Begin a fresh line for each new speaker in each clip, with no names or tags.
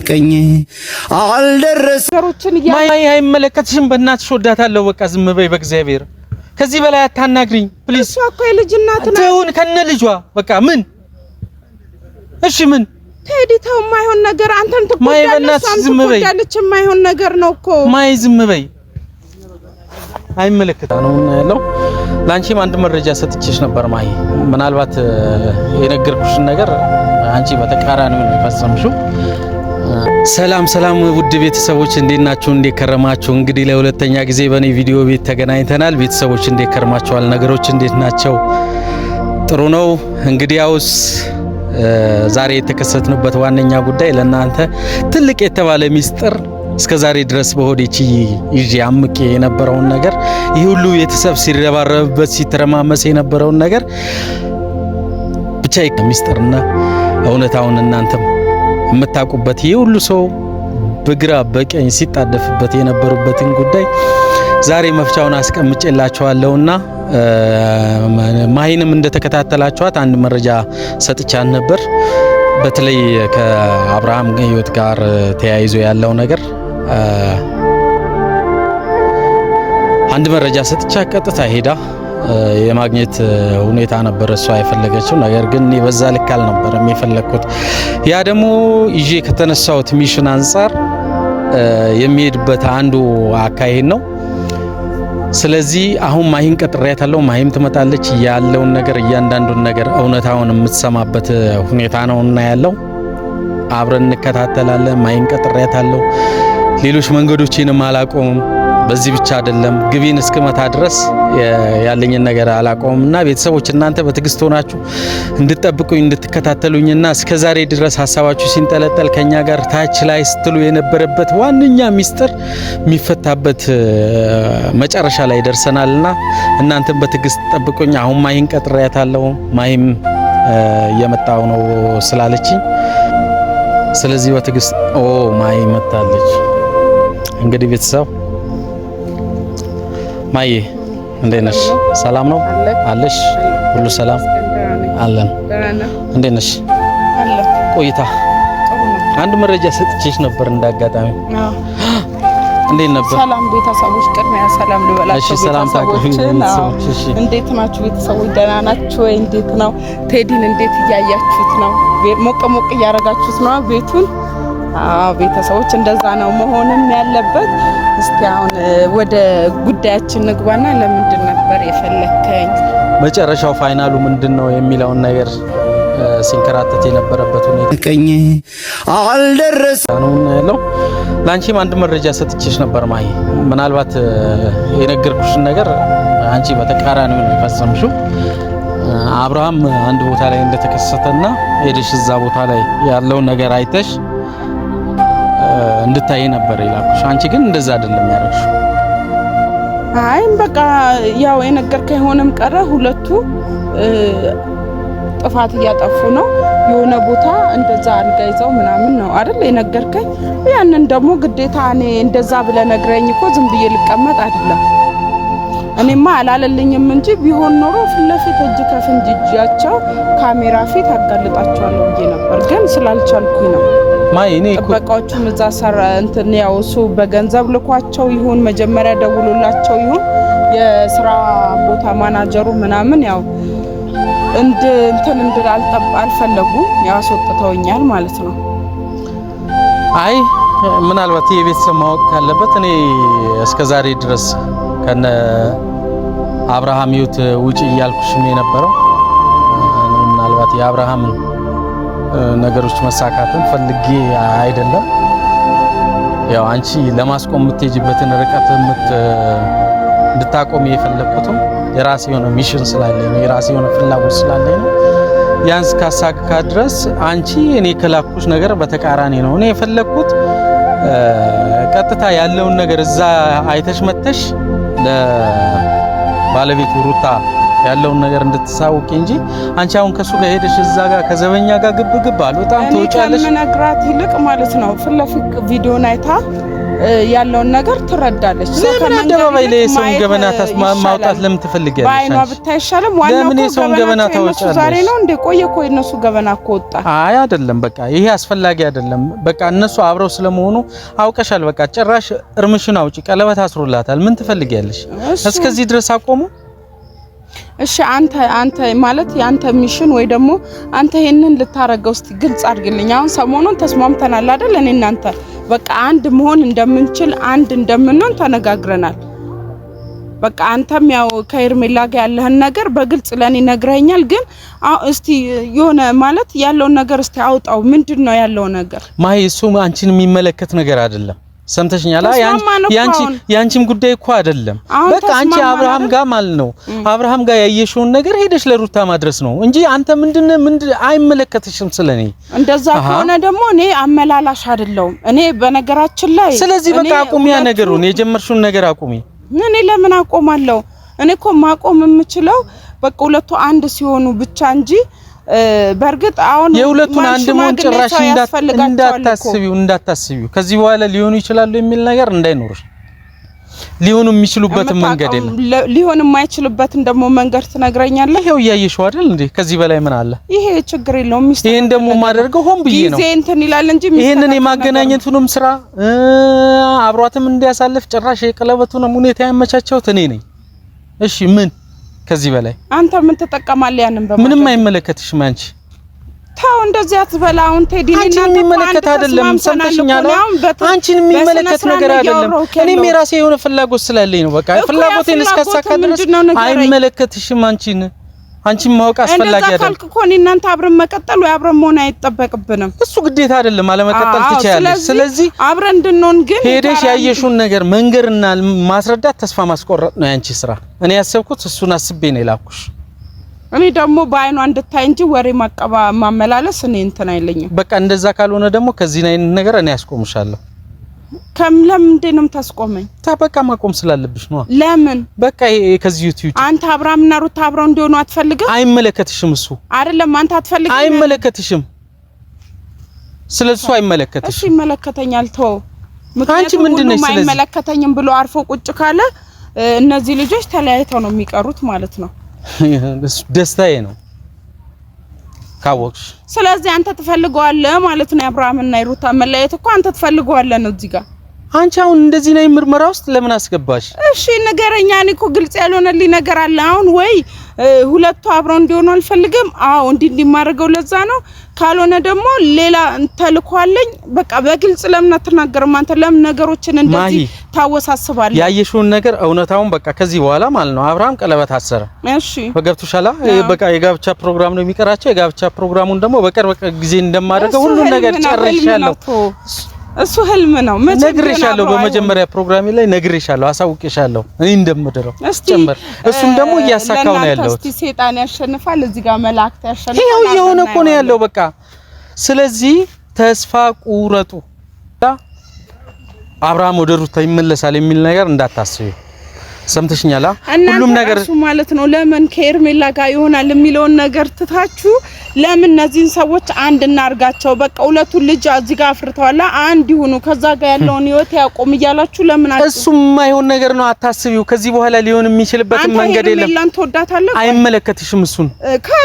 ቀኝ አልደረሰሮችን
ማይ አይመለከትሽም። በእናትሽ ወዳታለሁ። በቃ ዝም በይ በእግዚአብሔር። ከዚህ በላይ አታናግሪኝ ፕሊዝ።
እሷ እኮ የልጅ እናት ናት።
ተውን ከነ ልጇ በቃ ምን እሺ ምን
ቴዲታው ማይሆን ነገር አንተን ትቆጣለች። ዝም በይ ማይሆን ነገር ነው እኮ
ማይ ዝም በይ። አይመለከታም ነው ያለው። ላንቺም አንድ መረጃ ሰጥቼሽ ነበር ማይ። ምናልባት የነገርኩሽን ነገር አንቺ በተቃራኒው ነው የፈጸምሽው። ሰላም ውድ ቤተሰቦች እንዴት ናችሁ? እንዴት ከረማችሁ? እንግዲህ ለሁለተኛ ጊዜ በኔ ቪዲዮ ቤት ተገናኝተናል። ቤተሰቦች እንዴት ከረማችኋል? ነገሮች እንዴት ናቸው? ጥሩ ነው። እንግዲህ ያውስ ዛሬ የተከሰትንበት ዋነኛ ጉዳይ ለእናንተ ትልቅ የተባለ ሚስጥር እስከዛሬ ድረስ በሆዴች ይዤ አምቄ የነበረውን ነገር ይህ ሁሉ ቤተሰብ ሲረባረብበት ሲተረማመስ የነበረውን ነገር ብቻ ሚስጥርና እውነታውን እናንተም የምታውቁበት ይህ ሁሉ ሰው በግራ በቀኝ ሲጣደፍበት የነበሩበትን ጉዳይ ዛሬ መፍቻውን አስቀምጬላችኋለሁና ማሂንም እንደተከታተላችኋት አንድ መረጃ ሰጥቻን ነበር። በተለይ ከአብርሃም ህይወት ጋር ተያይዞ ያለው ነገር አንድ መረጃ ሰጥቻ ቀጥታ ሄዳ የማግኘት ሁኔታ ነበር እሷ የፈለገችው። ነገር ግን እኔ በዛ ልክ አልነበረም የፈለኩት። ያ ደግሞ ይዤ ከተነሳሁት ሚሽን አንፃር የሚሄድበት አንዱ አካሄድ ነው። ስለዚህ አሁን ማሂን ቀጥሬያታለሁ። ማሂም ትመጣለች። ያለውን ነገር እያንዳንዱን ነገር እውነታውን የምትሰማበት ሁኔታ ነው እና ያለው አብረን እንከታተላለን። ማሂን ቀጥሬያታለሁ። ሌሎች መንገዶችንም አላቆምም። በዚህ ብቻ አይደለም ግቢን እስከመታ ድረስ ያለኝን ነገር አላቆምና ቤተሰቦች እናንተ በትግስት ሆናችሁ እንድትጠብቁኝ እንድትከታተሉኝና እስከዛሬ ድረስ ሐሳባችሁ ሲንጠለጠል ከኛ ጋር ታች ላይ ስትሉ የነበረበት ዋንኛ ሚስጥር የሚፈታበት መጨረሻ ላይ ደርሰናልና እናንተም በትግስት ጠብቁኝ። አሁን ማሂን ቀጥሬያታለሁ። ማሂም እየመጣው ነው ስላለችኝ ስለዚህ በትግስት ማሂ መጣለች። እንግዲህ ቤተሰብ ማሂ እንዴት ነሽ? ሰላም ነው አለሽ? ሁሉ ሰላም አለን። እንዴት ነሽ? ቆይታ አንድ መረጃ ሰጥቼሽ ነበር እንዳጋጣሚ። እንዴት ነበር?
ሰላም ቤተሰቦች፣ ቅድሚያ ሰላም ልበላችሁ።
እሺ ሰላም ታውቁኝ።
እሺ እንዴት ናችሁ ቤተሰቦች? ደህና ናችሁ ወይ? እንዴት ነው ቴዲን እንዴት እያያችሁት ነው? ሞቅ እያረጋችሁት ነው ቤቱን? ቤተሰቦች እንደዛ ነው መሆንም ያለበት። እስቲ አሁን ወደ ጉዳያችን ንግባና ለምንድን ነበር የፈለከኝ?
መጨረሻው ፋይናሉ ምንድነው የሚለውን ነገር ሲንከራተት የነበረበት ሁኔታ
ቀኝ አልደረሰም
ነው ያለው። ላንቺም አንድ መረጃ ሰጥቼሽ ነበር ማሂ። ምናልባት የነገርኩሽን ነገር አንቺ በተቃራኒው ነው የፈጸምሽው። አብርሃም አንድ ቦታ ላይ እንደተከሰተና ሄደሽ እዛ ቦታ ላይ ያለውን ነገር አይተሽ እንድታይ ነበር ይላልኩሽ። አንቺ ግን እንደዛ አይደለም ያደረግሽው።
አይ በቃ ያው የነገርከኝ ሆነም ቀረ። ሁለቱ ጥፋት እያጠፉ ነው። የሆነ ቦታ እንደዛ አልጋ ይዘው ምናምን ነው አይደል የነገርከኝ። ያንን ደግሞ ግዴታ እኔ እንደዛ ብለ ነግረኝ እኮ ዝም ብዬ ልቀመጥ አይደለም። እኔማ አላለልኝም እንጂ ቢሆን ኖሮ ፍለፊት እጅ ከፍንጅ እጃቸው ካሜራ ፊት አጋልጣቸዋለሁ ብዬ ነበር። ግን ስላልቻልኩኝ ነው።
ማይ እኔ
ጥበቃዎቹም እዛ ሰራ እንትን ያው እሱ በገንዘብ ልኳቸው ይሁን መጀመሪያ ደውሎላቸው ይሁን የስራ ቦታ ማናጀሩ ምናምን ያው እንትን አልፈለጉም። ያስወጥተውኛል ማለት ነው።
አይ ምናልባት የቤተሰብ ማወቅ ካለበት እኔ እስከዛሬ ድረስ ከነ አብርሃም ህይወት ውጪ እያልኩሽም የነበረው ምናልባት የአብርሃም ነገሮች መሳካትን ፈልጌ አይደለም። ያው አንቺ ለማስቆም የምትሄጂበትን ርቀት እንድታቆም የፈለኩትም የራሴ የሆነ ሚሽን ስላለኝ ነው፣ የራሴ የሆነ ፍላጎት ስላለኝ ነው። ያንስ ካሳካ ድረስ አንቺ እኔ ከላኩሽ ነገር በተቃራኒ ነው። እኔ የፈለኩት ቀጥታ ያለውን ነገር እዛ አይተሽ መተሽ ለባለቤቱ ሩታ ያለውን ነገር እንድትሳውቂ እንጂ አንቺ አሁን ከሱ ጋር ሄደሽ እዛ ጋር ከዘበኛ ጋር ግብ አልወጣም ትወጫለሽ።
እኔ ከመነግራት ይልቅ ማለት ነው ፍለፊት ቪዲዮን አይታ ያለውን ነገር ትረዳለች
ለምን አደባባይ ላይ ሰው ገበና ማውጣት ለምን ትፈልጊያለሽ
ባይኗ ብታይሻለም ዋናው ሰው ገበና ታወጫለሽ ዛሬ ነው እንደ ቆየ እነሱ ገበና ወጣ
አይ አይደለም በቃ ይሄ አስፈላጊ አይደለም በቃ እነሱ አብረው ስለመሆኑ አውቀሻል በቃ ጭራሽ እርምሽን አውጪ ቀለበት አስሮላታል ምን ትፈልጊያለሽ እስከዚህ ድረስ አቆሙ
እሺ አንተ ማለት ያንተ ሚሽን ወይ ደግሞ አንተ ይሄንን ልታረጋው እስቲ ግልጽ አድርግልኝ አሁን ሰሞኑን ተስማምተናል አይደል እኔ እናንተ በቃ አንድ መሆን እንደምንችል አንድ እንደምንሆን ተነጋግረናል በቃ አንተም ያው ከኤርሜላ ጋር ያለህን ነገር በግልጽ ለኔ ነግረኛል ግን እስቲ የሆነ ማለት ያለው ነገር እስቲ አውጣው ምንድነው ያለው ነገር
ማይ እሱ አንቺን የሚመለከት ነገር አይደለም ሰምተሽኛል ያንቺም ጉዳይ እኮ አይደለም በቃ አንቺ አብርሃም ጋር ማለት ነው አብርሃም ጋር ያየሽውን ነገር ሄደሽ ለሩታ ማድረስ ነው እንጂ አንተ ምንድን አይመለከትሽም ስለኔ
እንደዛ ከሆነ ደግሞ እኔ አመላላሽ አይደለም እኔ በነገራችን ላይ
ስለዚህ በቃ አቁሚያ ነገሩን የጀመርሽውን ነገር አቁሚ
እኔ ለምን አቆማለሁ እኔ እኮ ማቆም የምችለው በቃ ሁለቱ አንድ ሲሆኑ ብቻ እንጂ በርግጥ አሁን
የሁለቱን አንድ መሆን ጭራሽ እንዳታስቢው ከዚህ በኋላ ሊሆኑ ይችላሉ የሚል ነገር እንዳይኖርሽ ሊሆኑ የሚችሉበትን መንገድ የለም
ሊሆን የማይችልበትን ደግሞ መንገድ ትነግረኛለህ
ይሄው ያየሽው አይደል እንዴ ከዚህ በላይ ምን አለ
ይሄ ችግር የለውም
ይሄን ደግሞ ማደርገው ሆን ብዬ ነው
ጊዜ እንትን ይላል እንጂ
ይሄንን የማገናኘቱንም ስራ አብሯትም እንዲያሳልፍ ጭራሽ የቀለበቱንም ሁኔታ ያመቻቸውት እኔ ነኝ እሺ ምን ከዚህ በላይ
አንተ ምን ተጠቀማለህ ያንን
ምንም አይመለከትሽም አንቺ
ታው እንደዚህ አትበላ አሁን ቴዲና
የሚመለከት አይደለም ሰምተሽኛል አንቺን የሚመለከት ነገር አይደለም እኔም የራሴ የሆነ ፍላጎት ስላለኝ ነው በቃ ፍላጎቴን እስካሳካ ድረስ አይመለከትሽም አንቺን ማወቅ አስፈላጊ አይደለም ካልክ እኮ እናንተ አብረን መቀጠል ወይ አብረን መሆን አይተበቅብንም እሱ ግዴታ አይደለም አለመቀጠል ትችያለሽ ስለዚህ
አብረን እንድንሆን ግን
ሄደሽ ያየሽውን ነገር መንገርና ማስረዳት ተስፋ ማስቆረጥ ነው ያንቺ ስራ እኔ ያሰብኩት እሱን አስቤ ነው የላኩሽ
እኔ ደግሞ ባይኗ እንድታይ እንጂ ወሬ ማመላለስ እኔ እንትን አይለኝም
በቃ እንደዛ ካልሆነ ደግሞ ከዚህ ነገር እኔ ያስቆምሻለሁ
ለምንድነው ታስቆመኝ
ታበቃ ማቆም ስላለብሽ ነው
ለምን
በቃ ከዚህ ዩቲዩብ
አንተ አብርሃምና ሩታ አብረው እንዲሆኑ አትፈልግም
አይመለከትሽም እሱ
አይደለም አንተ አትፈልግም
አይመለከትሽም ስለሱ አይመለከትሽም
እሺ ይመለከተኛል ተው
አንቺ ምንድነው ስለዚህ
አይመለከተኝም ብሎ አርፎ ቁጭ ካለ እነዚህ ልጆች ተለያይተው ነው የሚቀሩት ማለት ነው
ደስታዬ ነው ካወቅሽ
ስለዚህ አንተ ትፈልገዋለህ ማለት ነው አብርሃምና ሩታ መለያየት እኮ አንተ ትፈልገዋለህ ነው እዚህ ጋር
አንቺ አሁን እንደዚህ ነው ምርመራ ውስጥ ለምን አስገባሽ
እሺ ንገረኛ እኔ እኮ ግልጽ ያልሆነልኝ ነገር አለ አሁን ወይ ሁለቱ አብረው እንዲሆኑ አልፈልግም እንዲማረገው ለዛ ነው ካልሆነ ደግሞ ሌላ ተልኳለኝ በቃ በግልጽ ለምን አትናገርም አንተ ለምን ነገሮችን እንደዚህ ታወሳስባለህ
ያየሽውን ነገር እውነታውን በቃ ከዚህ በኋላ ማለት ነው አብርሃም ቀለበት አሰረ
እሺ
በገብቶሻላ በቃ የጋብቻ ፕሮግራም ነው የሚቀራቸው የጋብቻ ፕሮግራሙን ደግሞ በቅርብ ጊዜ እንደማደርገው ሁሉ ነገር ጨርሻለሁ
እሱ ህልም ነው
ነግሬሻለሁ በመጀመሪያ ፕሮግራሜ ላይ ነግሬሻለሁ አሳውቄሻለሁ እኔ እንደምድረው ጨምር እሱን ደግሞ እያሳካው ነው ያለው
እስቲ ሰይጣን ያሸንፋል እዚህ ጋር መላእክት ያሸንፋል
ይሄው የሆነ እኮ ነው ያለው በቃ ስለዚህ ተስፋ ቁረጡ አብርሃም ወደ ሩታ ይመለሳል የሚል ነገር እንዳታስቡ ሰምተሽኛል ሁሉም ነገር
እሱ ማለት ነው ለምን ከኤርሜላ ጋር ይሆናል የሚለውን ነገር ትታችሁ ለምን እነዚህን ሰዎች አንድ እናርጋቸው በቃ ሁለቱ ልጅ እዚህ ጋር አፍርተዋል አንድ ይሁኑ ከዛ ጋር ያለውን ህይወት ያቆም ይያላችሁ ለምን
እሱም የማይሆን ነገር ነው አታስቢው ከዚህ በኋላ ሊሆን የሚችልበት መንገድ የለም
ኤርሜላን ተወዳታለህ
አይመለከትሽም እሱን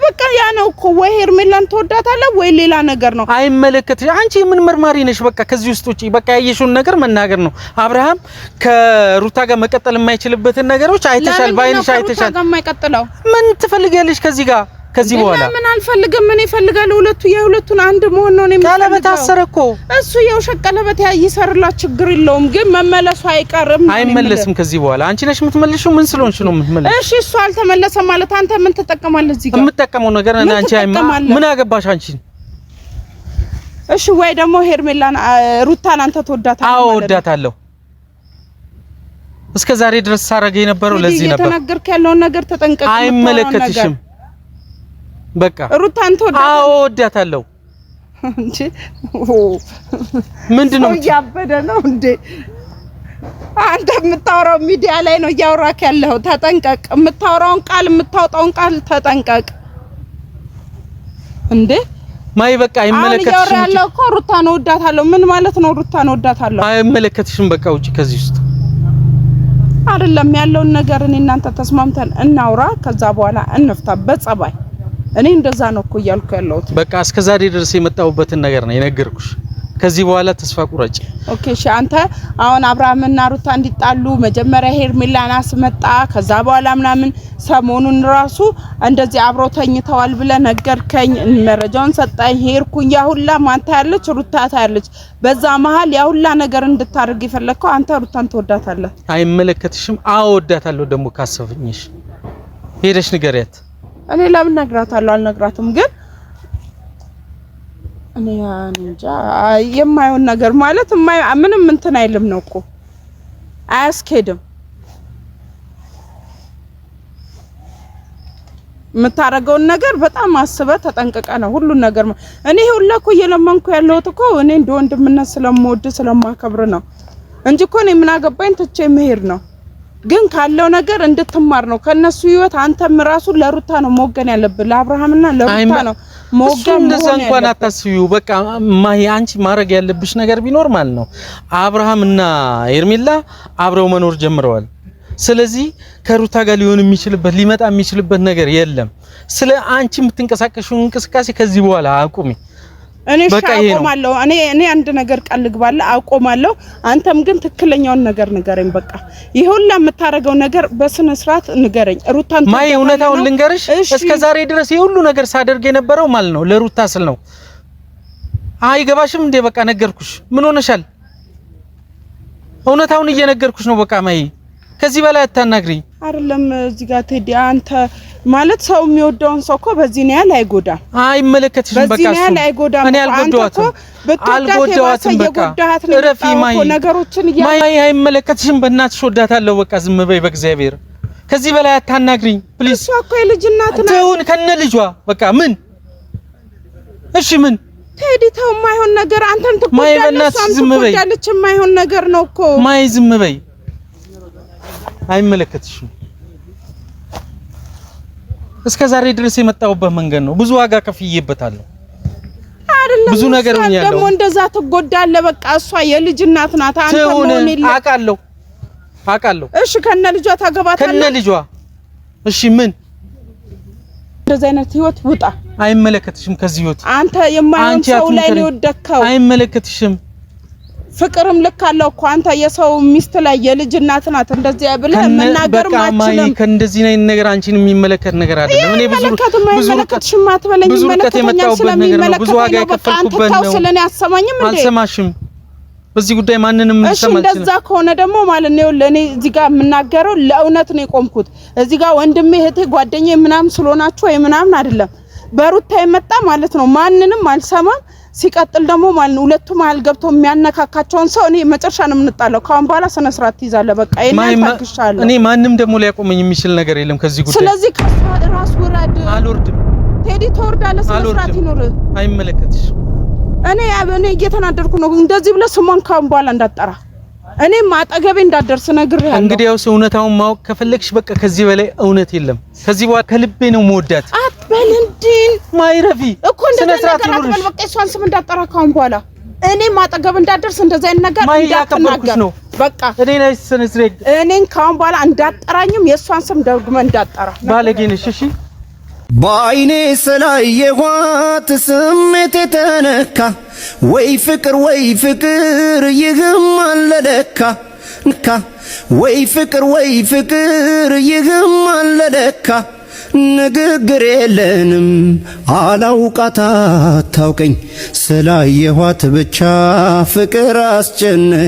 በቃ ያ ነው እኮ ወይ ኤርሜላን ተወዳታለህ ወይ ሌላ ነገር ነው
አይመለከትሽ አንቺ ምን መርማሪ ነሽ በቃ ከዚህ ውስጥ ውጪ በቃ ያየሽውን ነገር መናገር ነው አብርሃም ከሩታ ጋር መቀጠል የማይችልበት ነገሮች አይተሻል ባይንሽ አይተሻል ምን ትፈልጊያለሽ ከዚህ በኋላ
ምን አልፈልግም ምን ይፈልጋል የሁለቱን አንድ መሆን ነው ነው
ቀለበት አሰረ እኮ
እሱ የውሸት ቀለበት ይሰርላ ችግር የለውም ግን መመለሱ አይመለስም
ከዚህ በኋላ አንቺ ነሽ የምትመልሺው ምን ስለሆንሽ ነው የምትመልሺው
እሺ እሱ አልተመለሰም ማለት አንተ ምን ትጠቀማለህ እዚህ ጋር
የምትጠቀመው ነገር አንቺ ምን አገባሽ አንቺ
እሺ ወይ ደግሞ ሄርሜላን ሩታን አንተ ተወዳታለህ
አዎ ወዳታለሁ እስከ ዛሬ ድረስ ሳረገ የነበረው ለዚህ ነበር
የተናገርክ ያለውን ነገር ተጠንቀቅ
አይመለከትሽም በቃ
ሩታን ተወዳታለህ
አዎ ወዳታለሁ
እንጂ
ምንድነው
ያበደ ነው እንዴ አንተ የምታወራው ሚዲያ ላይ ነው ያወራክ ያለው ተጠንቀቅ የምታወራውን ቃል የምታወጣውን ቃል ተጠንቀቅ እንዴ
ማይ በቃ አይመለከትሽም።
አሁን ያለው እኮ ሩታን እወዳታለሁ። ምን ማለት ነው? ሩታን እወዳታለሁ
አይመለከትሽም። በቃ ውጪ ከዚህ ውስጥ
አይደለም ያለውን ነገር እኔ እናንተ ተስማምተን እናውራ። ከዛ በኋላ እንፍታ በጸባይ። እኔ እንደዛ ነው እኮ እያልኩ ያለሁት። በቃ
እስከዛሬ ድረስ የመጣሁበትን ነገር ነው የነገርኩሽ። ከዚህ በኋላ ተስፋ ቁረጭ።
ኦኬ እሺ። አንተ አሁን አብርሃምና ሩታ እንዲጣሉ መጀመሪያ ሄርሜላን አስመጣ። ከዛ በኋላ ምናምን ሰሞኑን ራሱ እንደዚህ አብረው ተኝተዋል ብለህ ነገርከኝ፣ መረጃውን ሰጣኝ። ሄርኩኝ ያሁላ ማንታ ያለች ሩታ ታያለች። በዛ መሃል ያሁላ ነገር እንድታርግ ይፈለከው አንተ ሩታን ትወዳታለህ። አይመለከትሽም። አወዳታለሁ ደግሞ ካሰብኝሽ ሄደሽ ንገሪያት። እኔ ለምን ነግራታለሁ? አልነግራትም ግን እኔ እንጃ የማይሆን ነገር ማለት ምንም እንትን አይልም ነው እኮ አያስኬድም። የምታረገውን ነገር በጣም አስበህ ተጠንቅቀህ ነው ሁሉን ነገር። እኔ ሁላ እኮ እየለመንኩ ያለሁት እኮ እኔ እንደ ወንድምነት ስለምወድ ስለማከብር ነው እንጂ እኮ እኔ ምን አገባኝ ትቼ መሄድ ነው። ግን ካለው ነገር እንድትማር ነው ከነሱ ህይወት። አንተም ራሱ ለሩታ ነው መወገን ያለብህ፣ ለአብርሃምና ለሩታ ነው መወገን። እንደዛ እንኳን አታስቢው። በቃ አንቺ ማድረግ ያለብሽ ነገር ቢኖር ማለት ነው አብርሃምና ሄርሜላ አብረው መኖር ጀምረዋል። ስለዚህ ከሩታ ጋር ሊሆን የሚችልበት ሊመጣ የሚችልበት ነገር የለም። ስለ አንቺ የምትንቀሳቀሽው እንቅስቃሴ ከዚህ በኋላ አቁሚ። እኔ አቆማለሁ። እኔ አንድ ነገር ቃል ልግባለሁ፣ አቆማለሁ። አንተም ግን ትክክለኛውን ነገር ንገረኝ። በቃ ይሁንላ የምታረገው ነገር በስነ ስርዓት ንገረኝ። ሩታን ማይ እውነታውን ልንገርሽ፣ እስከዛሬ ድረስ ይሁሉ ነገር ሳደርግ የነበረው ማለት ነው ለሩታ ስል ነው። አይገባሽም እንዴ? በቃ ነገርኩሽ። ምን ሆነሻል? እውነታውን እየነገርኩሽ ነው። በቃ ማይ ከዚህ በላይ አታናግሪኝ። አይደለም እዚህ ጋር ቴዲ አንተ ማለት ሰው የሚወደውን ሰው እኮ በዚህ ነው ያለ አይጎዳም። አይመለከትሽም። በቃ እሱ እኔ አልጎዳዋትም። በቃ እረፊ ማይ ነገሮችን ማይ አይመለከትሽም። በእናትሽ ወዳታለሁ። በቃ ዝም በይ በእግዚአብሔር። ከዚህ በላይ አታናግሪኝ ፕሊዝ። እሷ እኮ የልጅ እናት ናት። ተውን ከነ ልጇ በቃ ምን እሺ ምን ቴዲ ተው። የማይሆን ነገር አንተን ትቆጣለች፣ ዝም በይ። የማይሆን ነገር ነው እኮ ማይ ዝም በይ። አይመለከትሽም። እስከዛሬ ድረስ የመጣሁበት መንገድ ነው። ብዙ ዋጋ ከፍዬበታለሁ። አይደለም ብዙ ነገር ሆኛለሁ። ደግሞ እንደዛ ትጎዳለህ። በቃ እሷ የልጅ እናት ናት። አንተ ምን ይል አውቃለሁ። እሺ ከነ ልጇ ታገባታለህ? ከነ ልጇ እሺ ምን እንደዛ አይነት ህይወት ውጣ። አይመለከትሽም። ከዚህ ህይወት አንተ የማይሆን ሰው ላይ ነው ወደከው። አይመለከትሽም። ፍቅርም ልክ አለው እኮ አንተ የሰው ሚስት ላይ የልጅ እናት ናት እንደዚህ ብለህ መናገር ማችልም። ከእንደዚህ ነው ነገር አንቺን የሚመለከት ነገር አይደለም። እኔ ብዙ ርቀት ሽማትበለኝ መለከተኛል ስለሚመለከት ብዙ ዋጋ የከፈልኩበት ነው። ስለኔ አሰማኝም እንዴ? አልሰማሽም። በዚህ ጉዳይ ማንንም ልሰማች ነው። እንደዛ ከሆነ ደግሞ ማለት ነው ለኔ እዚህ ጋር የምናገረው ለእውነት ነው የቆምኩት። እዚህ ጋር ወንድሜ እህቴ ጓደኛዬ ምናምን ስለሆናችሁ ወይ ምናምን አይደለም። በሩታ የመጣ ማለት ነው ማንንም አልሰማም። ሲቀጥል ደግሞ ማለት ነው ሁለቱ መሀል ገብቶ የሚያነካካቸውን ሰው እኔ መጨረሻ ነው የምንጣለው። ካሁን በኋላ ስነ ስርዓት ትይዛለህ። በቃ ታክሻለህ። እኔ ማንም ደግሞ ሊያቆመኝ የሚችል ነገር የለም ከዚህ ጉዳይ። ስለዚህ ከራስ ወራድ አልወርድም። ቴዲ ትወርዳለህ። ስነ ስርዓት ይኖር። አይመለከትሽ። እኔ እየተናደድኩ ነው። እንደዚህ ብለህ ስሟን ካሁን በኋላ እንዳትጠራ። እኔም አጠገቤ እንዳደርስ ነግሬሃለሁ። እንግዲህ ያው እውነታውን ማወቅ ከፈለግሽ በቃ ከዚህ በላይ እውነት የለም። ከዚህ በኋላ ከልቤ ነው የምወዳት። አትበል እንዴ ማይረፊ እኮ እንደዛ ነገር አትበል። በቃ እሷን ስም እንዳጠራ ካሁን በኋላ እኔም አጠገብ እንዳደርስ እንደዛ አይነት ነገር እንዳትናገር። በቃ እኔን ካሁን በኋላ እንዳጠራኝም የእሷን ስም ደግመህ እንዳጠራ ባለጌ ነሽ። እሺ
በአይኔ ስላየኋት ስሜቴ ተነካ። ወይ ፍቅር ይህም አለለካ ወይ ፍቅር ይህም አለለካ። ንግግር የለንም አላውቃት አታውቀኝ። ስላየኋት ብቻ ፍቅር አስጨነቀኝ።